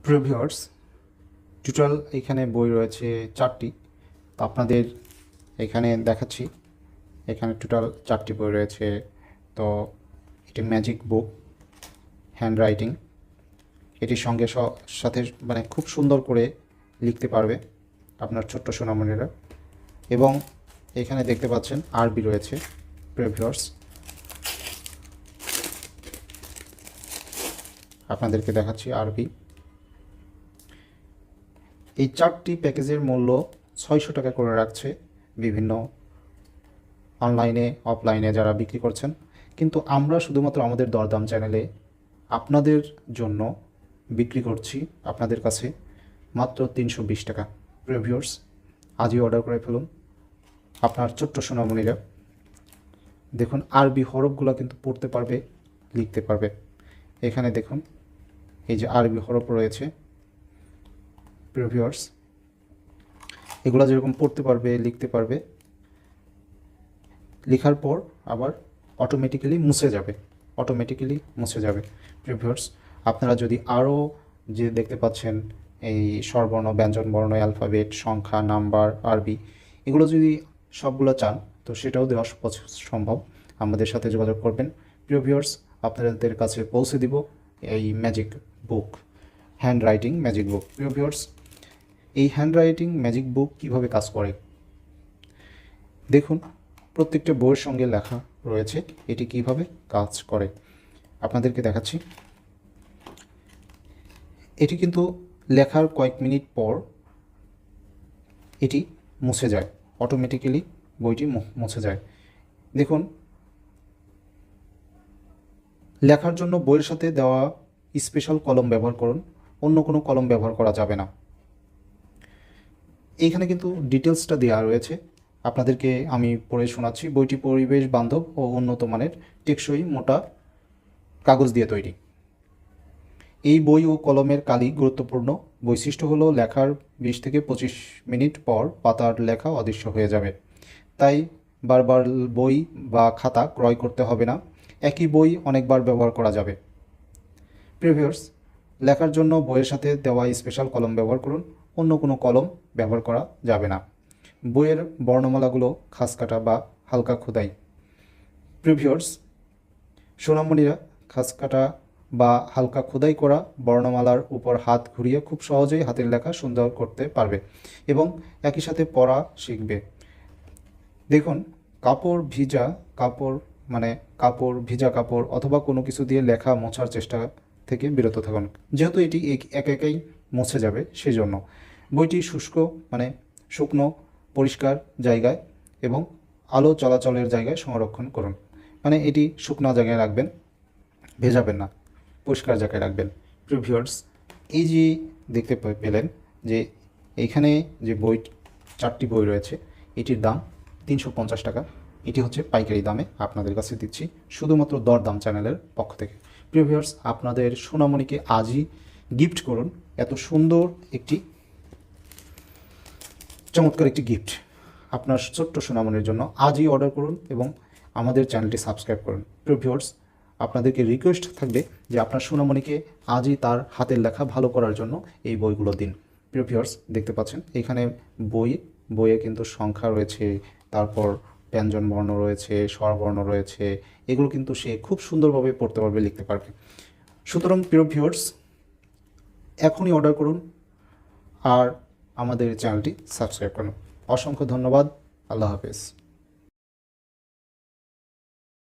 প্রিয় viewers, total এখানে বই রয়েছে 4টি। তো আপনাদের এখানে দেখাচ্ছি, এখানে টোটাল 4টি বই রয়েছে। তো এটি ম্যাজিক বুক, হ্যান্ড রাইটিং। এটির সঙ্গে সাথে মানে খুব সুন্দর করে লিখতে পারবে আপনার ছোট্ট সোনামণিরা। এবং এখানে দেখতে পাচ্ছেন আরবি রয়েছে। প্রিয় ভিউয়ার্স, আপনাদেরকে দেখাচ্ছি আরবি। এই 4টি প্যাকেজের মূল্য 600 টাকা করে রাখছে বিভিন্ন অনলাইনে অফলাইনে যারা বিক্রি করছেন। কিন্তু আমরা শুধুমাত্র আমাদের দরদাম চ্যানেলে আপনাদের জন্য বিক্রি করছি আপনাদের কাছে মাত্র 320 টাকা। প্রিয় ভিউয়ার্স, আজই অর্ডার করে ফেলুন আপনার ছোট্ট সোনামণিরা। দেখুন আরবি হরফগুলো কিন্তু পড়তে পারবে, লিখতে পারবে। এখানে দেখুন এই যে আরবি হরফ রয়েছে। প্রিয় ভিউয়ার্স, এগুলো যেরকম পড়তে পারবে, লিখতে পারবে, লেখার পর আবার অটোমেটিক্যালি মুছে যাবে। প্রিয় ভিউয়ার্স, আপনারা যদি আরও যে দেখতে পাচ্ছেন এই স্বরবর্ণ, ব্যঞ্জন বর্ণ, অ্যালফাবেট, সংখ্যা, নাম্বার, আরবি, এগুলো যদি সবগুলো চান তো সেটাও দেওয়া সম্ভব। আমাদের সাথে যোগাযোগ করবেন। প্রিয় ভিউয়ার্স, আপনাদের কাছে পৌঁছে দিব এই ম্যাজিক বুক, হ্যান্ড রাইটিং ম্যাজিক বুক। প্রিয় ভিউয়ার্স, এই হ্যান্ড রাইটিং ম্যাজিক বুক কীভাবে কাজ করে দেখুন। প্রত্যেকটা বইয়ের সঙ্গে লেখা রয়েছে এটি কিভাবে কাজ করে আপনাদেরকে দেখাচ্ছি। এটি কিন্তু লেখার কয়েক মিনিট পর এটি মুছে যায়, অটোমেটিক্যালি বইটি মুছে যায়। দেখুন, লেখার জন্য বইয়ের সাথে দেওয়া স্পেশাল কলম ব্যবহার করুন, অন্য কোনো কলম ব্যবহার করা যাবে না। এইখানে কিন্তু ডিটেলসটা দেওয়া রয়েছে, আপনাদেরকে আমি পড়ে শোনাচ্ছি। বইটি পরিবেশ বান্ধব ও উন্নত মানের টেকসই মোটা কাগজ দিয়ে তৈরি। এই বই ও কলমের কালি গুরুত্বপূর্ণ বৈশিষ্ট্য হলো লেখার 20 থেকে 25 মিনিট পর পাতার লেখা অদৃশ্য হয়ে যাবে। তাই বারবার বই বা খাতা ক্রয় করতে হবে না, একই বই অনেকবার ব্যবহার করা যাবে। প্রিয় ভিউয়ার্স, লেখার জন্য বইয়ের সাথে দেওয়া স্পেশাল কলম ব্যবহার করুন, অন্য কোনো কলম ব্যবহার করা যাবে না। বইয়ের বর্ণমালাগুলো খাস কাটা বা হালকা খোদাই। প্রিয় ভিউয়ার্স, সোনামণিরা খাস কাটা বা হালকা খোদাই করা বর্ণমালার উপর হাত ঘুরিয়ে খুব সহজেই হাতের লেখা সুন্দর করতে পারবে এবং একই সাথে পড়া শিখবে। দেখুন, ভিজা কাপড় অথবা কোনো কিছু দিয়ে লেখা মোছার চেষ্টা থেকে বিরত থাকুন, যেহেতু এটি একাই মুছে যাবে। সেই জন্য বইটি শুকনো পরিষ্কার জায়গায় এবং আলো চলাচলের জায়গায় সংরক্ষণ করুন। এটি শুকনো জায়গায় রাখবেন, ভেজাবেন না, পরিষ্কার জায়গায় রাখবেন। প্রিয় ভিউয়ার্স, এই যে দেখতে পেলেন যে এইখানে যে 4টি বই রয়েছে, এটির দাম 350 টাকা। এটি হচ্ছে পাইকারি দামে আপনাদের কাছে দিচ্ছি শুধুমাত্র দরদাম চ্যানেলের পক্ষ থেকে। প্রিয় ভিউয়ার্স, আপনাদের সোনামণিকে আজই গিফট করুন এত সুন্দর একটি চমৎকার একটি গিফট আপনার ছোট্ট সোনামণির জন্য। আজই অর্ডার করুন এবং আমাদের চ্যানেলটি সাবস্ক্রাইব করুন। প্রিয় ভিউয়ার্স, আপনাদেরকে রিকোয়েস্ট থাকবে যে আপনার সোনামণিকে আজই তার হাতের লেখা ভালো করার জন্য এই বইগুলো দিন। প্রিয় ভিউয়ার্স, দেখতে পাচ্ছেন এখানে বইয়ে কিন্তু সংখ্যা রয়েছে, তারপর ব্যঞ্জন বর্ণ রয়েছে, স্বরবর্ণ রয়েছে। এগুলো কিন্তু সে খুব সুন্দরভাবে পড়তে পারবে, লিখতে পারবে। সুতরাং প্রিয় ভিউয়ার্স, এখনই অর্ডার করুন আর আমাদের চ্যানেলটি সাবস্ক্রাইব করুন। অসংখ্য ধন্যবাদ। আল্লাহ হাফেজ।